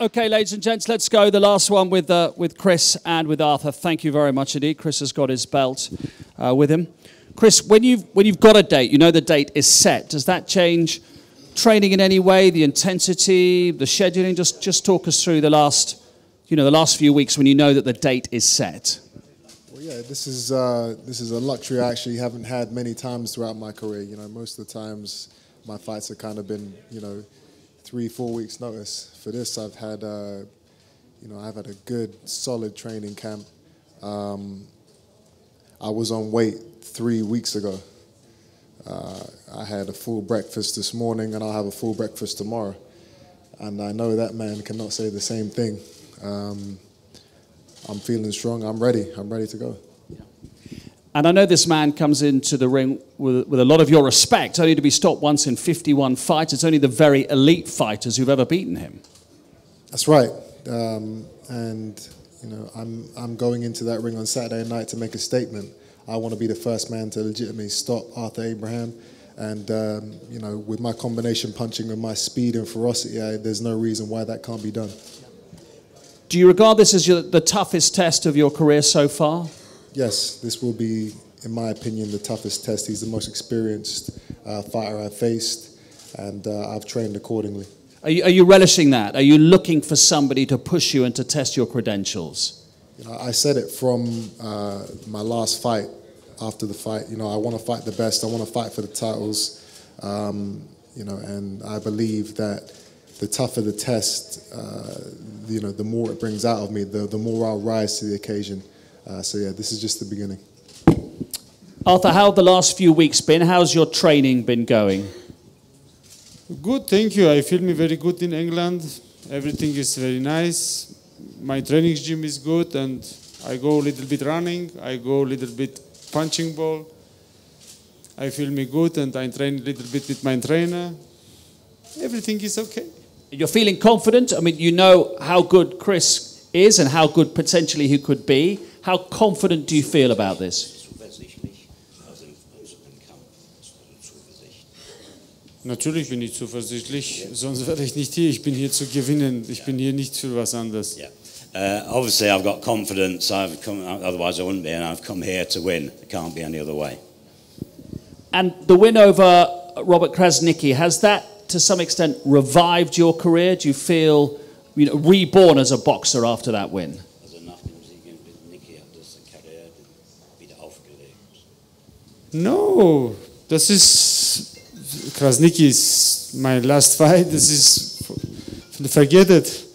Okay, ladies and gents, let's go. The last one with Chris and with Arthur. Thank you very much indeed. Chris has got his belt with him. Chris, when you've got a date, you know the date is set. Does that change training in any way? The intensity, the scheduling? Just talk us through the last few weeks when you know that the date is set. Well, yeah, this is a luxury I actually haven't had many times throughout my career. You know, most of the times my fights have kind of been, 3-4 weeks notice. For this, I've had a good, solid training camp. I was on weight 3 weeks ago. I had a full breakfast this morning, and I'll have a full breakfast tomorrow. And I know that man cannot say the same thing. I'm feeling strong. I'm ready. I'm ready to go. And I know this man comes into the ring with a lot of your respect, only to be stopped once in 51 fights. It's only the very elite fighters who've ever beaten him. That's right. I'm going into that ring on Saturday night to make a statement. I want to be the first man to legitimately stop Arthur Abraham. And, with my combination punching and my speed and ferocity, there's no reason why that can't be done. Do you regard this as the toughest test of your career so far? Yes, this will be, in my opinion, the toughest test. He's the most experienced fighter I've faced, and I've trained accordingly. Are you relishing that? Are you looking for somebody to push you and to test your credentials? I said it from my last fight. After the fight, I want to fight the best. I want to fight for the titles, and I believe that the tougher the test, the more it brings out of me, the more I'll rise to the occasion. This is just the beginning. Arthur, how have the last few weeks been? How's your training been going? Good, thank you. I feel me very good in England. Everything is very nice. My training gym is good, and I go a little bit running. I go a little bit punching ball. I feel me good, and I train a little bit with my trainer. Everything is okay. You're feeling confident? I mean, you know how good Chris is and how good potentially he could be. How confident do you feel about this? Natürlich bin ich zuversichtlich, sonst wäre ich nicht hier. Ich bin hier zu gewinnen. Ich bin hier nicht für was anderes. Yeah. Obviously, I've got confidence. I've come, otherwise I wouldn't be, and I've come here to win. It can't be any other way. And the win over Robert Krasniqi, has that to some extent revived your career? Do you feel reborn as a boxer after that win? No, this is Krasniqi is my last fight. This is forget it.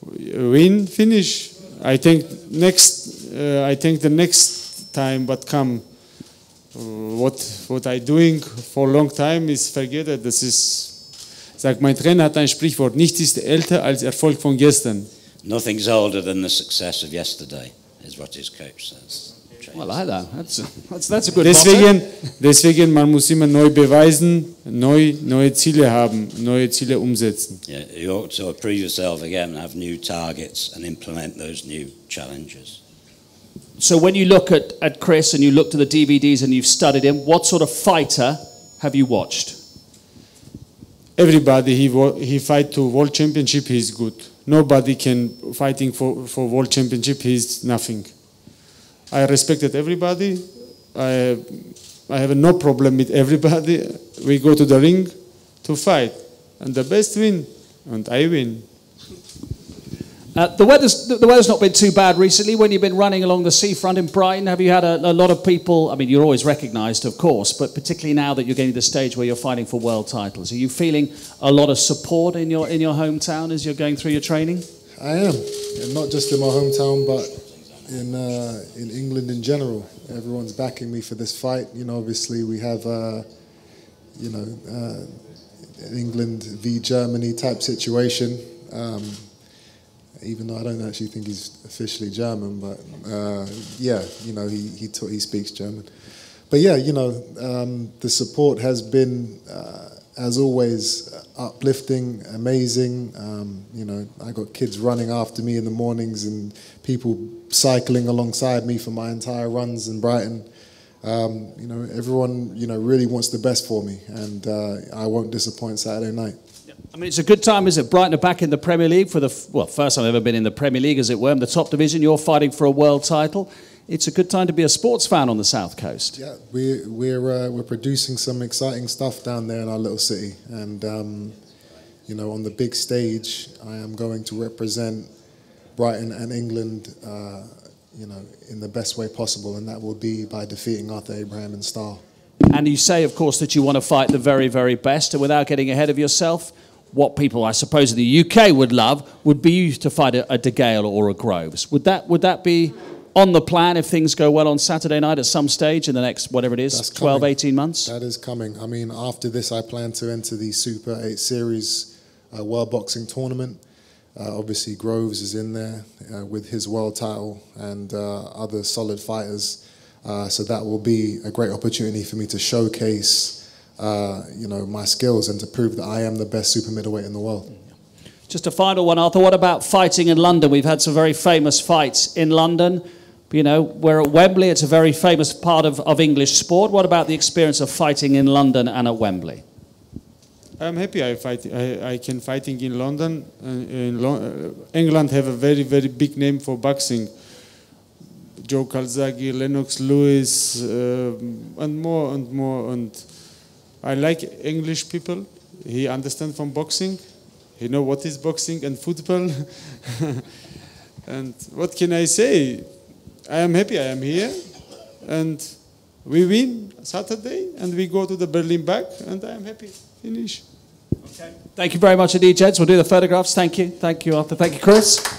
Win, finish. I think the next time what come, what I doing for a long time is forget it. Das ist, sagt mein Trainer hat ein Sprichwort. Nichts ist älter als Erfolg von gestern. Nothing's older than the success of yesterday, is what his coach says. Well, I like that. That's a good motto. Deswegen, man muss immer neu beweisen, neue Ziele haben, neue Ziele umsetzen. Yeah, you ought to prove yourself again, have new targets and implement those new challenges. So when you look at Chris and you look to the DVDs and you've studied him, what sort of fighter have you watched? Everybody, he fight to world championship, he's good. Nobody can fighting for world championship, he's nothing. I respected everybody. I have no problem with everybody. We go to the ring to fight, and the best win, and I win. The weather's not been too bad recently. When you've been running along the seafront in Brighton, have you had a lot of people? I mean, you're always recognised, of course, but particularly now that you're getting to the stage where you're fighting for world titles, are you feeling a lot of support in your hometown as you're going through your training? I am, and not just in my hometown, but in England in general. Everyone's backing me for this fight. Obviously we have England v Germany type situation. Even though I don't actually think he's officially German, but he speaks German. But the support has been, as always, uplifting, amazing. I got kids running after me in the mornings and people cycling alongside me for my entire runs in Brighton. Everyone, really wants the best for me, and I won't disappoint Saturday night. I mean, it's a good time, isn't it? Brighton are back in the Premier League for the, well, first time I've ever been in the Premier League, as it were, in the top division. You're fighting for a world title. It's a good time to be a sports fan on the South Coast. Yeah, we're producing some exciting stuff down there in our little city. And, you know, on the big stage, I am going to represent Brighton and England, you know, in the best way possible. And that will be by defeating Arthur Abraham in style. And you say, of course, that you want to fight the very, very best. And without getting ahead of yourself, what people, I suppose, in the UK would love would be you to fight a De Gale or a Groves. Would that be on the plan if things go well on Saturday night at some stage in the next, whatever it is, 12, 18 months? That is coming. I mean, after this, I plan to enter the Super 8 Series World Boxing Tournament. Obviously, Groves is in there with his world title and other solid fighters. So that will be a great opportunity for me to showcase you know, my skills and to prove that I am the best super middleweight in the world. Just a final one, Arthur. What about fighting in London? We've had some very famous fights in London. You know, we're at Wembley. It's a very famous part of English sport. What about the experience of fighting in London and at Wembley? I'm happy I can fighting in London. England have a very, very big name for boxing. Joe Calzaghe, Lennox Lewis, and more and more. And I like English people. He understands from boxing. He know what is boxing and football. And what can I say? I am happy I am here. And we win Saturday and we go to the Berlin back and I am happy. Finish. Okay. Thank you very much indeed, gents. We'll do the photographs. Thank you. Thank you, Arthur. Thank you, Chris.